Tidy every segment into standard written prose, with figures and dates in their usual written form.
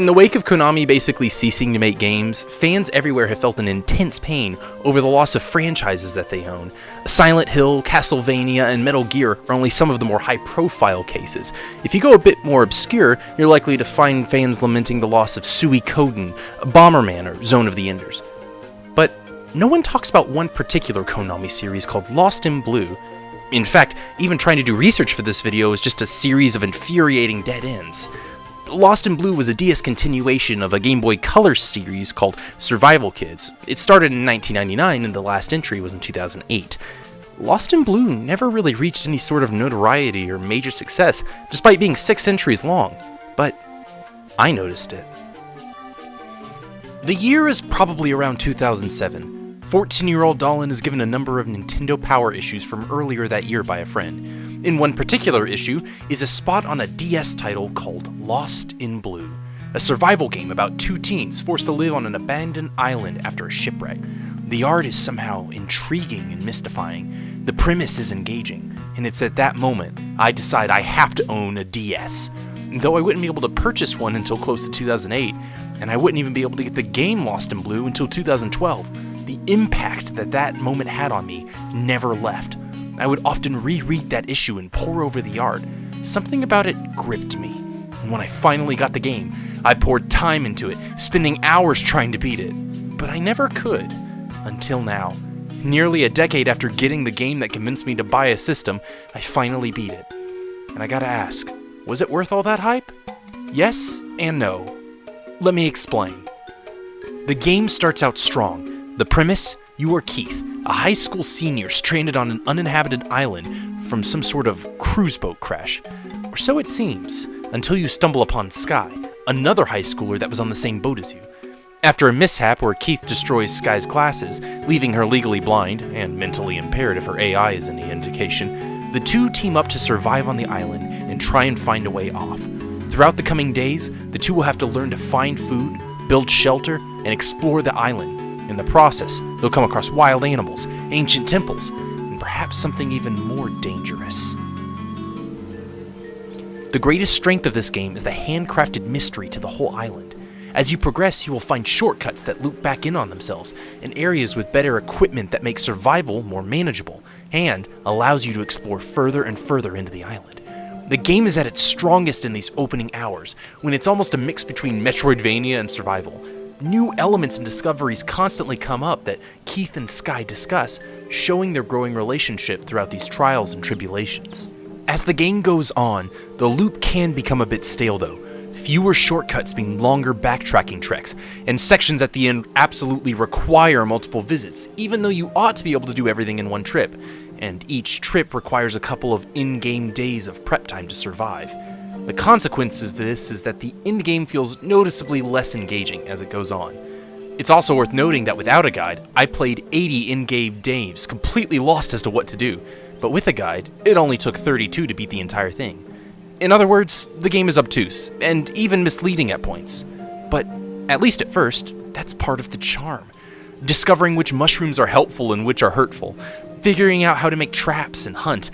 In the wake of Konami basically ceasing to make games, fans everywhere have felt an intense pain over the loss of franchises that they own. Silent Hill, Castlevania, and Metal Gear are only some of the more high-profile cases. If you go a bit more obscure, you're likely to find fans lamenting the loss of Suikoden, Bomberman, or Zone of the Enders. But no one talks about one particular Konami series called Lost in Blue. In fact, even trying to do research for this video is just a series of infuriating dead ends. Lost in Blue was a DS continuation of a Game Boy Color series called Survival Kids. It started in 1999 and the last entry was in 2008. Lost in Blue never really reached any sort of notoriety or major success, despite being 6 entries long, but I noticed it. The year is probably around 2007. 14-year-old Dolan is given a number of Nintendo Power issues from earlier that year by a friend. In one particular issue is a spot on a DS title called Lost in Blue, a survival game about 2 teens forced to live on an abandoned island after a shipwreck. The art is somehow intriguing and mystifying, the premise is engaging, and it's at that moment I decide I have to own a DS. Though I wouldn't be able to purchase one until close to 2008, and I wouldn't even be able to get the game Lost in Blue until 2012, the impact that moment had on me never left. I would often reread that issue and pore over the art. Something about it gripped me, and when I finally got the game, I poured time into it, spending hours trying to beat it. But I never could, until now. Nearly a decade after getting the game that convinced me to buy a system, I finally beat it. And I gotta ask, was it worth all that hype? Yes and no. Let me explain. The game starts out strong. The premise? You are Keith, a high school senior stranded on an uninhabited island from some sort of cruise boat crash. Or so it seems, until you stumble upon Sky, another high schooler that was on the same boat as you. After a mishap where Keith destroys Sky's glasses, leaving her legally blind, and mentally impaired if her AI is any indication, the two team up to survive on the island and try and find a way off. Throughout the coming days, the two will have to learn to find food, build shelter, and explore the island. In the process, they'll come across wild animals, ancient temples, and perhaps something even more dangerous. The greatest strength of this game is the handcrafted mystery to the whole island. As you progress, you will find shortcuts that loop back in on themselves, and areas with better equipment that make survival more manageable, and allows you to explore further and further into the island. The game is at its strongest in these opening hours, when it's almost a mix between Metroidvania and survival. New elements and discoveries constantly come up that Keith and Sky discuss, showing their growing relationship throughout these trials and tribulations. As the game goes on, the loop can become a bit stale though, fewer shortcuts mean longer backtracking treks, and sections at the end absolutely require multiple visits, even though you ought to be able to do everything in one trip, and each trip requires a couple of in-game days of prep time to survive. The consequence of this is that the endgame feels noticeably less engaging as it goes on. It's also worth noting that without a guide, I played 80 in-game days, completely lost as to what to do, but with a guide, it only took 32 to beat the entire thing. In other words, the game is obtuse, and even misleading at points. But, at least at first, that's part of the charm. Discovering which mushrooms are helpful and which are hurtful, figuring out how to make traps and hunt,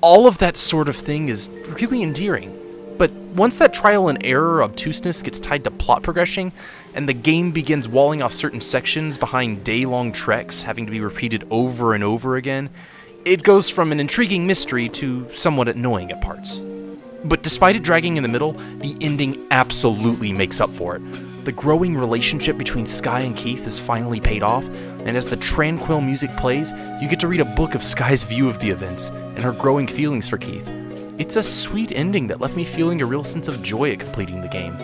all of that sort of thing is really endearing. But once that trial and error obtuseness gets tied to plot progression, and the game begins walling off certain sections behind day-long treks having to be repeated over and over again, it goes from an intriguing mystery to somewhat annoying at parts. But despite it dragging in the middle, the ending absolutely makes up for it. The growing relationship between Sky and Keith is finally paid off, and as the tranquil music plays, you get to read a book of Sky's view of the events, and her growing feelings for Keith. It's a sweet ending that left me feeling a real sense of joy at completing the game,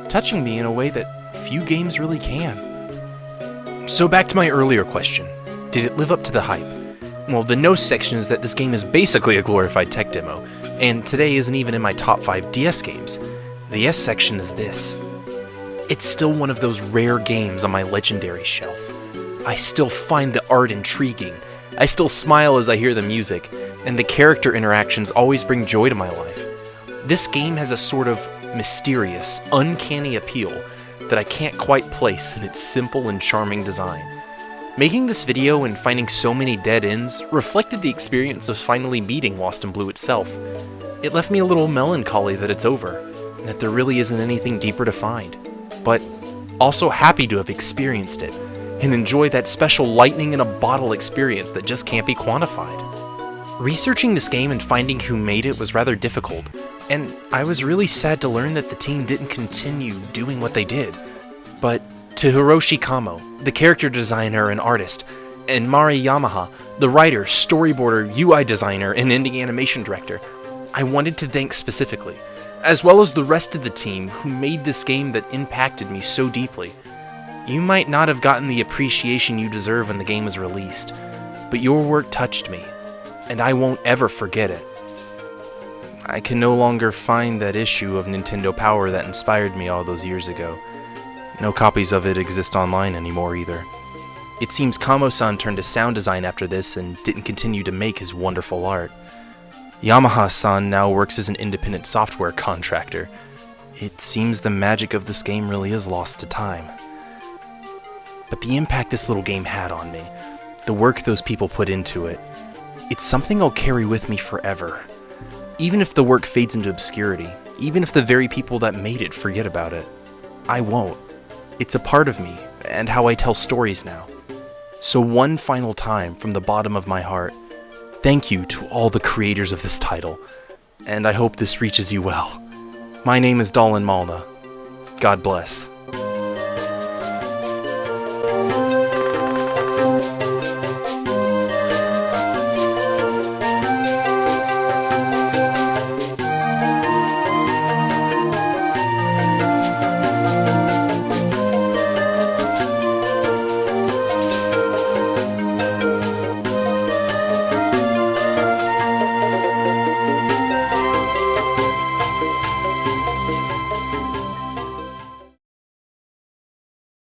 touching me in a way that few games really can. So back to my earlier question, did it live up to the hype? Well, the no section is that this game is basically a glorified tech demo, and today isn't even in my top 5 DS games. The yes section is this. It's still one of those rare games on my legendary shelf. I still find the art intriguing, I still smile as I hear the music, and the character interactions always bring joy to my life. This game has a sort of mysterious, uncanny appeal that I can't quite place in its simple and charming design. Making this video and finding so many dead ends reflected the experience of finally beating Lost in Blue itself. It left me a little melancholy that it's over, and that there really isn't anything deeper to find. but also happy to have experienced it, and enjoy that special lightning in a bottle experience that just can't be quantified. Researching this game and finding who made it was rather difficult, and I was really sad to learn that the team didn't continue doing what they did. But to Hiroshi Kamo, the character designer and artist, and Mari Yamaha, the writer, storyboarder, UI designer, and ending animation director, I wanted to thank specifically, as well as the rest of the team who made this game that impacted me so deeply. You might not have gotten the appreciation you deserve when the game was released, but your work touched me, and I won't ever forget it. I can no longer find that issue of Nintendo Power that inspired me all those years ago. No copies of it exist online anymore either. It seems Kamo-san turned to sound design after this and didn't continue to make his wonderful art. Yamaha-san now works as an independent software contractor. It seems the magic of this game really is lost to time. But the impact this little game had on me, the work those people put into it, it's something I'll carry with me forever. Even if the work fades into obscurity, even if the very people that made it forget about it, I won't. It's a part of me, and how I tell stories now. So one final time, from the bottom of my heart, thank you to all the creators of this title, and I hope this reaches you well. My name is Dalin Malna. God bless.